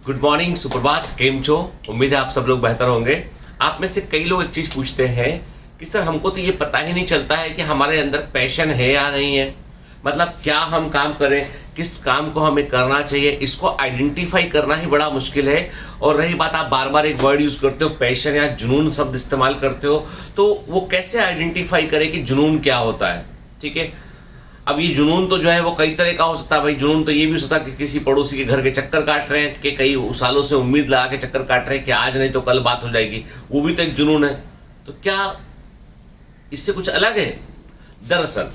Good morning, सुप्रभात, केम छो। उम्मीद है आप सब लोग बेहतर होंगे। आप में से कई लोग एक चीज पूछते हैं कि सर हमको तो ये पता ही नहीं चलता है कि हमारे अंदर पैशन है या नहीं है। मतलब क्या हम काम करें, किस काम को हमें करना चाहिए, इसको आइडेंटिफाई करना ही बड़ा मुश्किल है। और रही बात, आप बार बार एक वर्ड यूज करते हो, पैशन या जुनून शब्द इस्तेमाल करते हो, तो वो कैसे आइडेंटिफाई करें कि जुनून क्या होता है। ठीक है, अब ये जुनून तो जो है वो कई तरह का हो सकता है भाई। जुनून तो ये भी हो सकता है कि किसी पड़ोसी के घर के चक्कर काट रहे हैं, कि कई सालों से उम्मीद लगा के चक्कर काट रहे हैं कि आज नहीं तो कल बात हो जाएगी, वो भी तो एक जुनून है। तो क्या इससे कुछ अलग है? दरअसल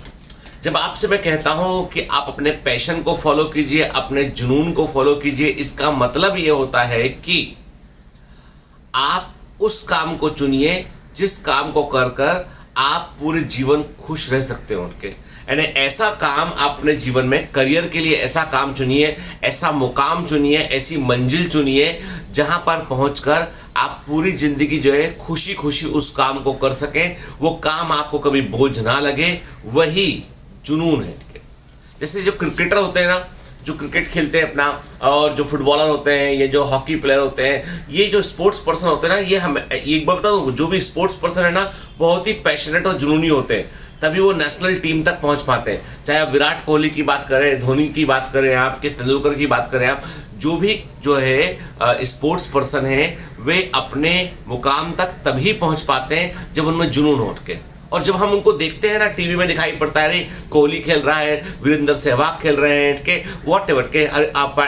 जब आपसे मैं कहता हूं कि आप अपने पैशन को फॉलो कीजिए, अपने जुनून को फॉलो कीजिए, इसका मतलब ये होता है कि आप उस काम को चुनिए जिस काम को कर कर आप पूरे जीवन खुश रह सकते हो उनके। यानी ऐसा काम आप अपने जीवन में करियर के लिए ऐसा काम चुनिए, ऐसा मुकाम चुनिए, ऐसी मंजिल चुनिए जहां पर पहुंचकर आप पूरी जिंदगी जो है खुशी खुशी उस काम को कर सकें, वो काम आपको कभी बोझ ना लगे, वही जुनून है। जैसे जो क्रिकेटर होते हैं ना, जो क्रिकेट खेलते हैं अपना, और जो फुटबॉलर होते हैं, ये जो हॉकी प्लेयर होते हैं, ये जो स्पोर्ट्स पर्सन होते हैं ना, ये हम एक बार बता दूं, जो भी स्पोर्ट्स पर्सन है ना बहुत ही पैशनेट और जुनूनी होते हैं, तभी वो नेशनल टीम तक पहुंच पाते हैं। चाहे आप विराट कोहली की बात करें, धोनी की बात करें, आपके तेंदुलकर की बात करें, आप जो भी जो है स्पोर्ट्स पर्सन है, वे अपने मुकाम तक तभी पहुंच पाते हैं जब उनमें जुनून हो के। और जब हम उनको देखते हैं ना, टीवी में दिखाई पड़ता है, अरे कोहली खेल रहा है, वीरेंद्र सहवाग खेल रहे हैं, के वॉट एवर के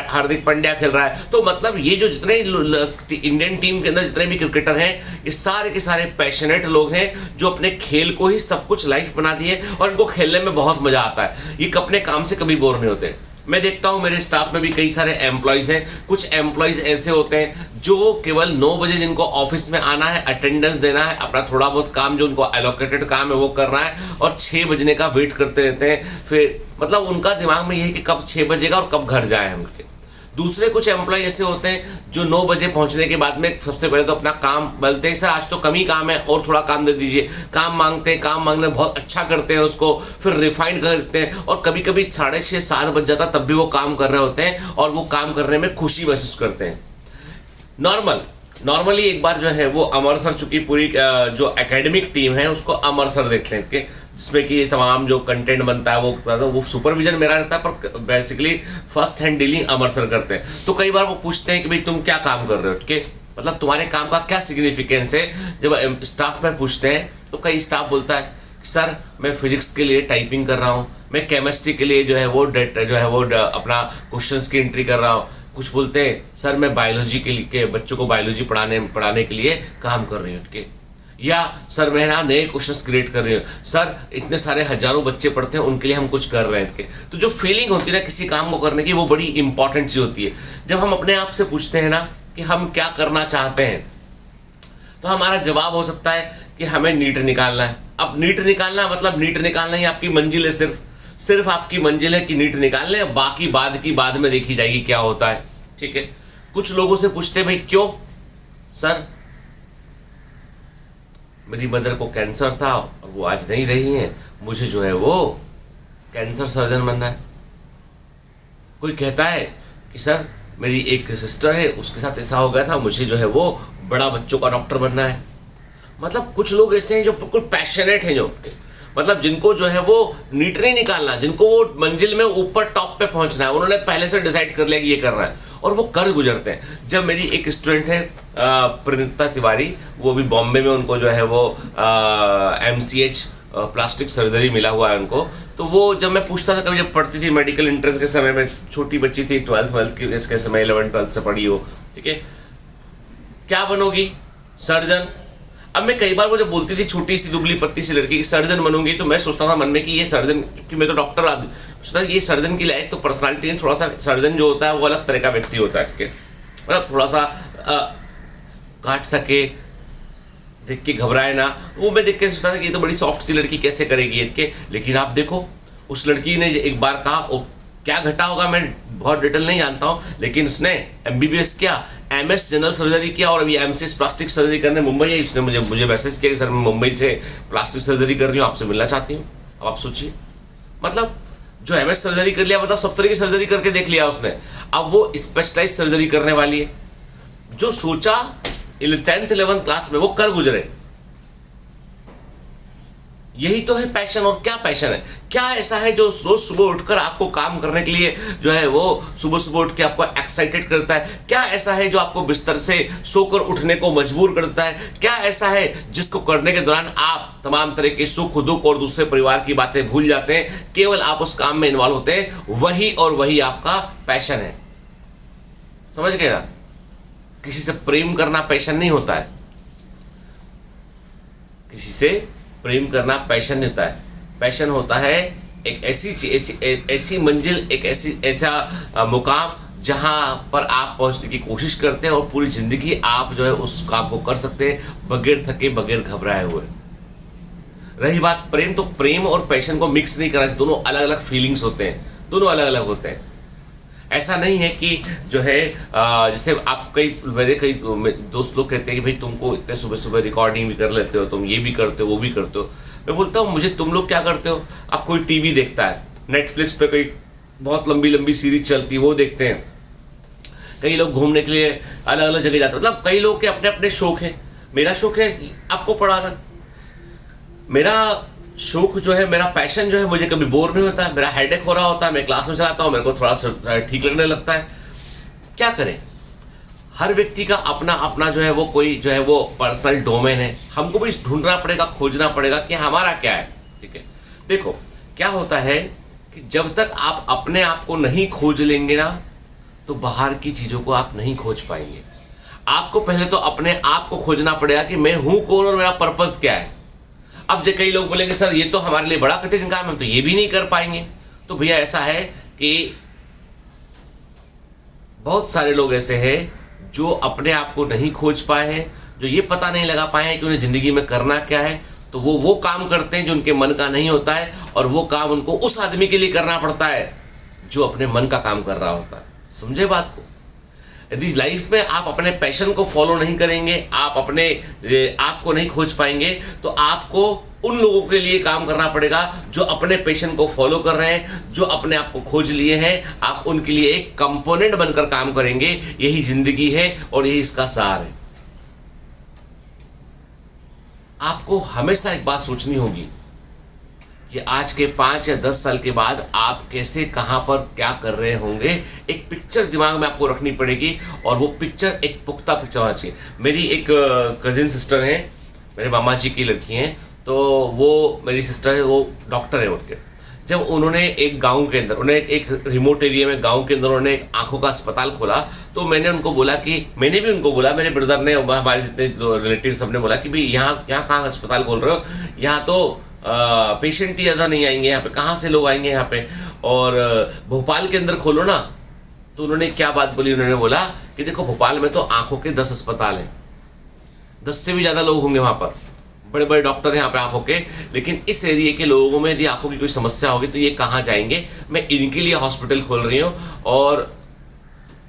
हार्दिक पांड्या खेल रहा है, तो मतलब ये जो जितने इंडियन टीम के अंदर जितने भी क्रिकेटर हैं, ये सारे के सारे पैशनेट लोग हैं जो अपने खेल को ही सब कुछ लाइफ बना दिए और इनको खेलने में बहुत मजा आता है। ये अपने काम से कभी बोर नहीं होते। मैं देखता हूं मेरे स्टाफ में भी कई सारे एम्प्लॉयज हैं। कुछ एम्प्लॉयज ऐसे होते हैं जो केवल 9 बजे जिनको ऑफिस में आना है, अटेंडेंस देना है, अपना थोड़ा बहुत काम जो उनको एलोकेटेड काम है वो करना है, और 6 बजने का वेट करते रहते हैं। फिर मतलब उनका दिमाग में ये है कि कब 6 बजेगा और कब घर जाए हम। दूसरे कुछ एम्प्लॉय ऐसे होते हैं जो 9 बजे पहुंचने के बाद में सबसे पहले तो अपना काम बोलते हैं, सर आज तो कम ही काम है और थोड़ा काम दे दीजिए। काम मांगते हैं, काम मांगने बहुत अच्छा करते हैं, उसको फिर रिफाइंड कर देते हैं, और कभी कभी 6:30-7 बज जाता तब भी वो काम कर रहे होते हैं और वो काम करने में खुशी महसूस करते हैं। नॉर्मली एक बार जो है वो अमरसर, चूंकि पूरी जो एकेडमिक टीम है उसको अमरसर देखते हैं, कि जिसमें कि तमाम जो कंटेंट बनता है वो सुपरविजन मेरा रहता है, पर basically first hand dealing Amarsar करते हैं। तो कई बार वो पूछते हैं कि भाई तुम क्या काम कर रहे हो, कि मतलब तुम्हारे काम का क्या सिग्निफिकेंस है। जब स्टाफ में पूछते हैं तो कई स्टाफ बोलता है, सर मैं फिजिक्स के लिए टाइपिंग कर रहा हूँ, मैं केमिस्ट्री के लिए जो है वो अपना क्वेश्चंस की एंट्री कर रहा हूँ। कुछ बोलते हैं, सर मैं बायोलॉजी के बच्चों को बायोलॉजी पढ़ाने के लिए काम कर रही हूँ, या सर मैं ना नए क्वेश्चंस क्रिएट कर रही हूँ, सर इतने सारे हजारों बच्चे पढ़ते हैं उनके लिए हम कुछ कर रहे हैं। तो जो फीलिंग होती है ना किसी काम को करने की, वो बड़ी इंपॉर्टेंट चीज होती है। जब हम अपने आप से पूछते हैं ना कि हम क्या करना चाहते हैं, तो हमारा जवाब हो सकता है कि हमें नीट निकालना है। अब नीट निकालना मतलब नीट निकालना ही आपकी मंजिल है, सिर्फ आपकी मंजिल है कि नीट निकाल लें, बाकी बाद में देखी जाएगी क्या होता है। ठीक है, कुछ लोगों से पूछते हैं भाई क्यों? सर मेरी मदर को कैंसर था और वो आज नहीं रही हैं, मुझे जो है वो कैंसर सर्जन बनना है। कोई कहता है कि सर मेरी एक सिस्टर है, उसके साथ ऐसा हो गया था, मुझे जो है वो बड़ा बच्चों का डॉक्टर बनना है। मतलब कुछ लोग ऐसे हैं जो बिल्कुल पैशनेट हैं, जो मतलब जिनको जो है वो नीट नहीं निकालना, जिनको वो मंजिल में ऊपर टॉप पे पहुंचना है, उन्होंने पहले से डिसाइड कर लिया कि ये करना है और वो कर गुजरते हैं। जब मेरी एक स्टूडेंट है प्रणीता तिवारी, वो भी बॉम्बे में, उनको जो है वो MCH प्लास्टिक सर्जरी मिला हुआ है उनको। तो वो जब मैं पूछता था, कभी जब पढ़ती थी मेडिकल एंट्रेंस के समय में, छोटी बच्ची थी, 12th के समय, 11th-12th से पढ़ी हो, ठीक है, क्या बनोगी? सर्जन। अब मैं कई बार वो जब बोलती थी छोटी सी दुबली पत्ती सी लड़की की सर्जन बनूंगी, तो मैं सोचता था मन में कि ये सर्जन, कि मैं तो डॉक्टर आदमी, सोचता ये सर्जन की लायक तो पर्सनालिटी है, थोड़ा सा सर्जन जो होता है वो अलग तरह का व्यक्ति होता है, ठीक है, मतलब थोड़ा सा काट सके, देख के घबराए ना। वो मैं देख के सोचता था कि ये तो बड़ी सॉफ्ट सी लड़की कैसे करेगी इसके। लेकिन आप देखो, उस लड़की ने एक बार कहा, क्या घटा होगा मैं बहुत डिटेल नहीं जानता हूँ, लेकिन उसने MBBS किया, MS जनरल सर्जरी किया, और अभी MCS प्लास्टिक सर्जरी करने मुंबई आई। उसने मुझे मैसेज किया कि सर मैं मुंबई से प्लास्टिक सर्जरी कर रही हूँ, आपसे मिलना चाहती हूँ। अब आप सोचिए, मतलब जो MS सर्जरी कर लिया मतलब सब तरह की सर्जरी करके देख लिया उसने, अब वो स्पेशलाइज सर्जरी करने वाली है। जो सोचा 10th 11th क्लास में वो कर गुजरे। यही तो है पैशन। और क्या पैशन है, क्या ऐसा है जो रोज सुबह उठकर आपको काम करने के लिए जो है वो सुबह सुबह उठ के आपको एक्साइटेड करता है? क्या ऐसा है जो आपको बिस्तर से सोकर उठने को मजबूर करता है? क्या ऐसा है जिसको करने के दौरान आप तमाम तरह के सुख दुख और दूसरे परिवार की बातें भूल जाते हैं, केवल आप उस काम में इन्वॉल्व होते हैं? वही और वही आपका पैशन है। समझ गए ना? किसी से प्रेम करना पैशन नहीं होता है, किसी से प्रेम करना पैशन नहीं होता है। पैशन होता है एक ऐसी मंजिल, एक ऐसा मुकाम जहां पर आप पहुंचने की कोशिश करते हैं और पूरी जिंदगी आप जो है उस काम को कर सकते हैं बगैर थके, बगैर घबराए हुए। रही बात प्रेम, तो प्रेम और पैशन को मिक्स नहीं करना चाहिए। दोनों अलग अलग फीलिंग्स होते हैं, दोनों अलग अलग होते हैं। ऐसा नहीं है कि जो है जैसे आप मेरे कई दोस्त लोग कहते हैं कि भाई तुमको इतने सुबह सुबह रिकॉर्डिंग भी कर लेते हो, तुम ये भी करते हो, वो भी करते हो। मैं बोलता हूँ मुझे तुम लोग क्या करते हो? आप कोई टीवी देखता है, नेटफ्लिक्स पे कोई बहुत लंबी लंबी सीरीज चलती है वो देखते हैं। कई लोग घूमने के लिए अलग अलग जगह जाते हैं। मतलब कई लोग के अपने अपने शौक हैं। मेरा शौक है आपको पढ़ाना, मेरा शौक जो है, मेरा पैशन जो है, मुझे कभी बोर नहीं होता, मेरा हेडेक हो रहा होता है, मैं क्लास में चलाता हूँ, मेरे को थोड़ा सा ठीक लगने लगता है। क्या करें? हर व्यक्ति का अपना अपना जो है वो कोई जो है वो पर्सनल डोमेन है। हमको भी ढूंढना पड़ेगा, खोजना पड़ेगा कि हमारा क्या है। ठीक है, देखो क्या होता है कि जब तक आप अपने आप को नहीं खोज लेंगे ना, तो बाहर की चीजों को आप नहीं खोज पाएंगे। आपको पहले तो अपने आप को खोजना पड़ेगा कि मैं हूं कौन और मेरा पर्पस क्या है। अब जो कई लोग बोलेंगे सर ये तो हमारे लिए बड़ा कठिन काम है, हम तो ये भी नहीं कर पाएंगे। तो भैया ऐसा है कि बहुत सारे लोग ऐसे हैं जो अपने आप को नहीं खोज पाए हैं, जो ये पता नहीं लगा पाए हैं कि उन्हें जिंदगी में करना क्या है। तो वो काम करते हैं जो उनके मन का नहीं होता है, और वो काम उनको उस आदमी के लिए करना पड़ता है जो अपने मन का काम कर रहा होता है। समझे बात को? यदि लाइफ में आप अपने पैशन को फॉलो नहीं करेंगे, आप अपने आप को नहीं खोज पाएंगे, तो आपको उन लोगों के लिए काम करना पड़ेगा जो अपने पैशन को फॉलो कर रहे हैं, जो अपने आप को खोज लिए हैं। आप उनके लिए एक कंपोनेंट बनकर काम करेंगे। यही जिंदगी है और यही इसका सार है। आपको हमेशा एक बात सोचनी होगी कि आज के 5 या 10 साल के बाद आप कैसे, कहां पर, क्या कर रहे होंगे। एक पिक्चर दिमाग में आपको रखनी पड़ेगी, और वो पिक्चर एक पुख्ता पिक्चर होना चाहिए। मेरी एक कजिन सिस्टर है, मेरे मामा जी की लड़की हैं, तो वो मेरी सिस्टर है, वो डॉक्टर है उनके। जब उन्होंने एक गांव के अंदर, उन्हें एक रिमोट एरिया में गांव के अंदर उन्होंने एक आंखों का अस्पताल खोला, तो मैंने उनको बोला कि, मैंने भी उनको बोला, मेरे ब्रदर ने, हमारे जितने रिलेटिव सबने बोला कि भाई यहाँ कहाँ अस्पताल खोल रहे हो, यहाँ तो पेशेंट ही ज़्यादा नहीं आएंगे, यहाँ पे कहाँ से लोग आएंगे यहाँ पे, और भोपाल के अंदर खोलो ना। तो उन्होंने क्या बात बोली, उन्होंने बोला कि देखो भोपाल में तो आंखों के 10 अस्पताल हैं, 10 से भी ज़्यादा लोग होंगे वहाँ पर, बड़े बड़े डॉक्टर हैं यहाँ पे आंखों के, लेकिन इस एरिया के लोगों में यदि आंखों की कोई समस्या होगी तो ये कहाँ जाएंगे। मैं इनके लिए हॉस्पिटल खोल रही हूँ, और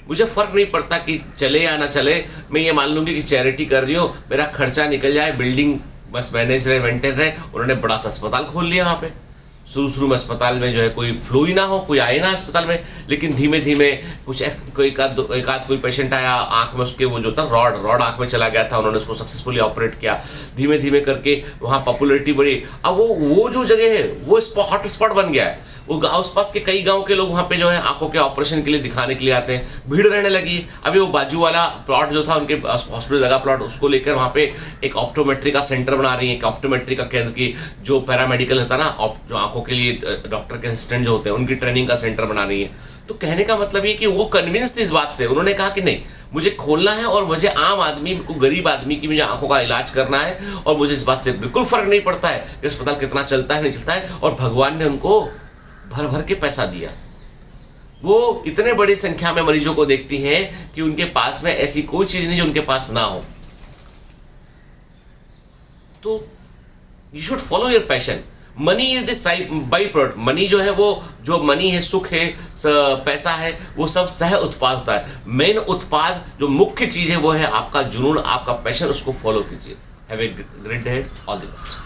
मुझे फ़र्क नहीं पड़ता कि चले या ना चले, मैं ये मान लूँगी कि चैरिटी कर रही हूँ, मेरा खर्चा निकल जाए, बिल्डिंग बस मैनेज रहे, मेंटेन रहे। उन्होंने बड़ा सा अस्पताल खोल लिया वहाँ पे। शुरू में अस्पताल में जो है कोई फ्लो ही ना हो, कोई आए ना अस्पताल में, लेकिन धीमे धीमे कुछ एक आध कोई पेशेंट आया, आंख में उसके वो जो था रॉड आंख में चला गया था, उन्होंने उसको सक्सेसफुली ऑपरेट किया। धीमे धीमे करके वहाँ पॉपुलरिटी बढ़ी। अब वो जो जगह है वो हॉट स्पॉट बन गया है। वो आसपास के कई गांव के लोग वहाँ पे जो है आंखों के ऑपरेशन के लिए दिखाने के लिए आते हैं, भीड़ रहने लगी। अभी वो बाजू वाला प्लॉट जो था उनके हॉस्पिटल लगा प्लॉट, उसको लेकर वहाँ पे एक ऑप्टोमेट्री का सेंटर बना रही है, एक ऑप्टोमेट्री का केंद्र की, जो पैरामेडिकल होता है ना, जो आंखों के लिए डॉक्टर के असिस्टेंट जो होते हैं उनकी ट्रेनिंग का सेंटर बना रही है। तो कहने का मतलब ये कि वो कन्विंस थी इस बात से, उन्होंने कहा कि नहीं मुझे खोलना है, और मुझे आम आदमी को, गरीब आदमी की मुझे आंखों का इलाज करना है, और मुझे इस बात से बिल्कुल फर्क नहीं पड़ता है कि अस्पताल कितना चलता है नहीं चलता है। और भगवान ने उनको भर भर के पैसा दिया। वो इतने बड़ी संख्या में मरीजों को देखती हैं कि उनके पास में ऐसी कोई चीज नहीं जो उनके पास ना हो। तो you should follow your passion. Money is the by product. Money जो है, वो जो मनी है, सुख है, पैसा है, वो सब सह उत्पाद होता है। मेन उत्पाद जो मुख्य चीज है वो है आपका जुनून, आपका पैशन, उसको फॉलो कीजिए। Have a great day, all the best.